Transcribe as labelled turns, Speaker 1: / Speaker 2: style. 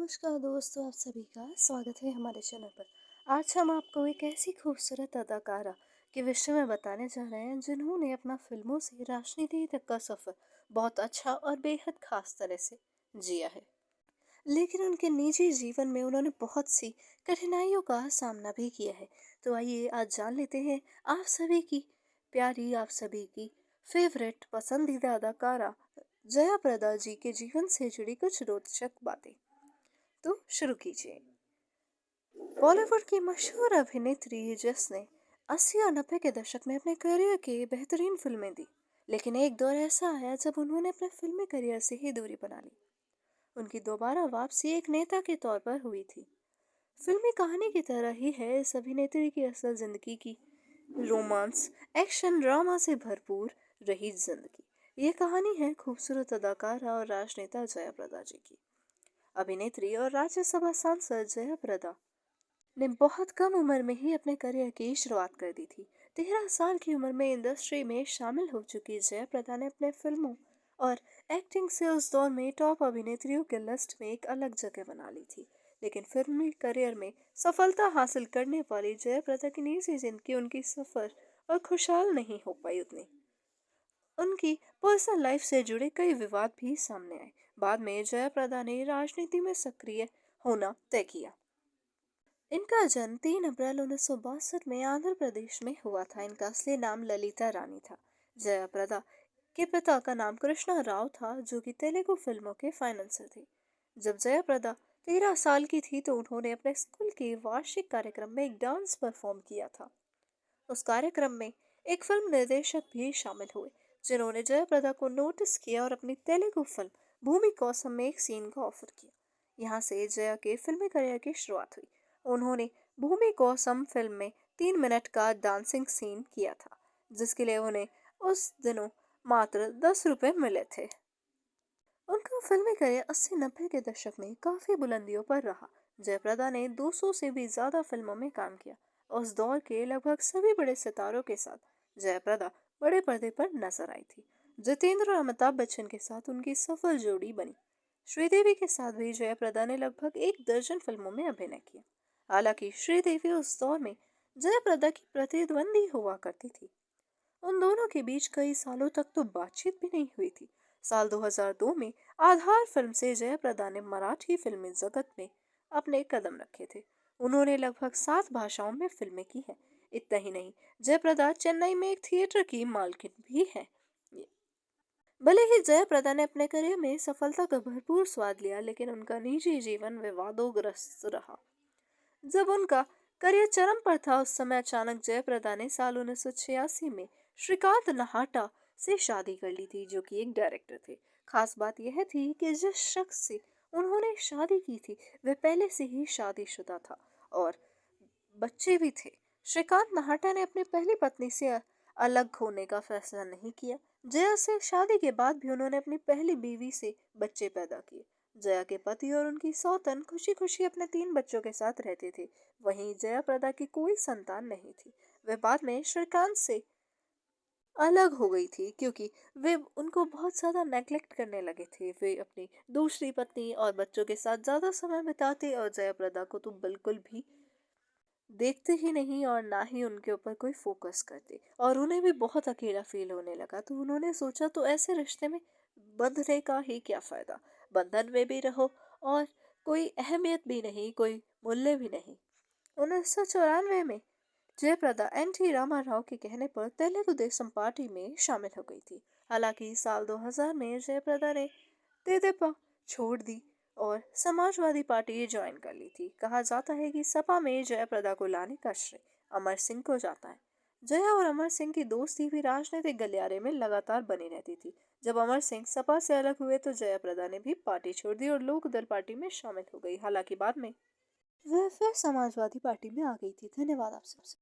Speaker 1: नमस्कार दोस्तों, आप सभी का स्वागत है हमारे चैनल पर। आज हम आपको एक ऐसी खूबसूरत अदाकारा के विषय में बताने जा रहे हैं जिन्होंने अपना फिल्मों से राजनीति तक का सफ़र बहुत अच्छा और बेहद खास तरह से जिया है। लेकिन उनके निजी जीवन में उन्होंने बहुत सी कठिनाइयों का सामना भी किया है। तो आइए आज जान लेते हैं आप सभी की प्यारी, आप सभी की फेवरेट पसंदीदा अदाकारा जया प्रदा जी के जीवन से जुड़ी कुछ रोचक बातें। तो शुरू कीजिए। बॉलीवुड की मशहूर अभिनेत्री जिसने 80 और 90 के दशक में अपने करियर के बेहतरीन फिल्में दी, लेकिन एक दौर ऐसा आया जब उन्होंने अपने फिल्मी करियर से ही दूरी बना ली। उनकी दोबारा वापसी एक नेता के तौर पर हुई थी। फिल्मी कहानी की तरह ही है इस अभिनेत्री की असल जिंदगी की। रोमांस, एक्शन, ड्रामा से भरपूर रही जिंदगी। ये कहानी है खूबसूरत अदाकारा और राजनेता जया प्रदा जी की। अभिनेत्री और राज्यसभा सांसद जया प्रदा ने बहुत कम उम्र में ही अपने करियर की शुरुआत कर दी थी। 13 साल की उम्र में इंडस्ट्री में शामिल हो चुकी जया प्रदा ने अपने फिल्मों और एक्टिंग से उस दौर में टॉप अभिनेत्रियों के लिस्ट में एक अलग जगह बना ली थी। लेकिन फिल्मी करियर में सफलता हासिल करने वाली जया प्रदा की निजी जिंदगी उनकी सफर और खुशहाल नहीं हो पाई उतनी। उनकी पर्सनल लाइफ से जुड़े कई विवाद भी सामने आए। बाद में जया प्रदा ने राजनीति में सक्रिय होना तय किया। इनका जन्म 3 अप्रैल 1962 में आंध्र प्रदेश में हुआ था। इनका असली नाम ललिता रानी था। जया प्रदा के पिता का नाम कृष्णा राव था, जो कि तेलुगु फिल्मों के फाइनेंसर थे। जब जया प्रदा 13 साल की थी तो उन्होंने अपने स्कूल के वार्षिक कार्यक्रम में एक डांस परफॉर्म किया था। उस कार्यक्रम में एक फिल्म निर्देशक भी शामिल हुए, जिन्होंने जयप्रदा को नोटिस किया और अपनी तेलुगु फिल्म भूमि कौसम में एक सीन का ऑफर किया। यहाँ से जया के फिल्मी करियर की शुरुआत हुई। उन्होंने भूमि कौसम फिल्म में 3 मिनट का डांसिंग सीन किया था, जिसके लिए उन्हें उस दिनों मात्र 10 रुपए मिले थे। उनका फिल्मी करियर 80-90 के दशक में काफी बुलंदियों पर रहा। जयप्रदा ने 200 से भी ज्यादा फिल्मों में काम किया। उस दौर के लगभग सभी बड़े सितारों के साथ जयप्रदा बड़े पर्दे पर नजर आई थी। जितेंद्र और अमिताभ बच्चन के साथ उनकी सफल जोड़ी बनी। श्रीदेवी के साथ भी जयप्रदा ने लगभग 1 दर्जन फिल्मों में अभिनय किया। हालांकि श्रीदेवी उस दौर में जयप्रदा की प्रतिद्वंदी हुआ करती थी। उन दोनों के बीच कई सालों तक तो बातचीत भी नहीं हुई थी। साल 2002 में आधार फिल्म से जयप्रदा ने मराठी फिल्मी जगत में अपने कदम रखे थे। उन्होंने लगभग 7 भाषाओं में फिल्में की हैं। इतना ही नहीं, जयप्रदा चेन्नई में एक थिएटर की मालकिन भी है। भले ही जयप्रदा ने अपने करियर में सफलता का भरपूर स्वाद लिया, लेकिन उनका निजी जीवन विवादोग्रस्त रहा। जब उनका करियर चरम पर था, उस समय अचानक जयप्रदा ने साल 1986 में श्रीकांत नाहटा से शादी कर ली थी, जो कि एक डायरेक्टर थे। खास बात यह थी कि जिस शख्स से उन्होंने शादी की थी वह पहले से ही शादीशुदा था और बच्चे भी थे। श्रीकांत नाहटा ने अपनी पहली पत्नी से अलग होने का फैसला नहीं किया। जया से शादी के बाद भी उन्होंने अपनी पहली बीवी से बच्चे पैदा किए। जया के पति और उनकी सौतन खुशी खुशी अपने 3 बच्चों के साथ रहते थे। वहीं जया प्रदा की कोई संतान नहीं थी। वह बाद में श्रीकांत से अलग हो गई थी क्योंकि वे उनको बहुत ज्यादा नेग्लेक्ट करने लगे थे। वे अपनी दूसरी पत्नी और बच्चों के साथ ज्यादा समय बिताते और जया प्रदा को तो बिल्कुल भी देखते ही नहीं और ना ही उनके ऊपर कोई फोकस करते, और उन्हें भी बहुत अकेला फील होने लगा। तो उन्होंने सोचा तो ऐसे रिश्ते में बंधने का ही क्या फायदा, बंधन में भी रहो और कोई अहमियत भी नहीं, कोई मूल्य भी नहीं। 1994 में जयप्रदा एन टी रामाराव के कहने पर तेलुगु देशम पार्टी में शामिल हो गई थी। हालांकि साल 2000 में जयप्रदा ने तेदेपा छोड़ दी और समाजवादी पार्टी ज्वाइन कर ली थी। कहा जाता है कि सपा में जयप्रदा को लाने का श्रेय अमर सिंह को जाता है। जया और अमर सिंह की दोस्ती भी राजनीतिक गलियारे में लगातार बनी रहती थी। जब अमर सिंह सपा से अलग हुए तो जयप्रदा ने भी पार्टी छोड़ दी और लोकदल पार्टी में शामिल हो गई। हालांकि बाद में वह फिर समाजवादी पार्टी में आ गई थी। धन्यवाद आप सबसे।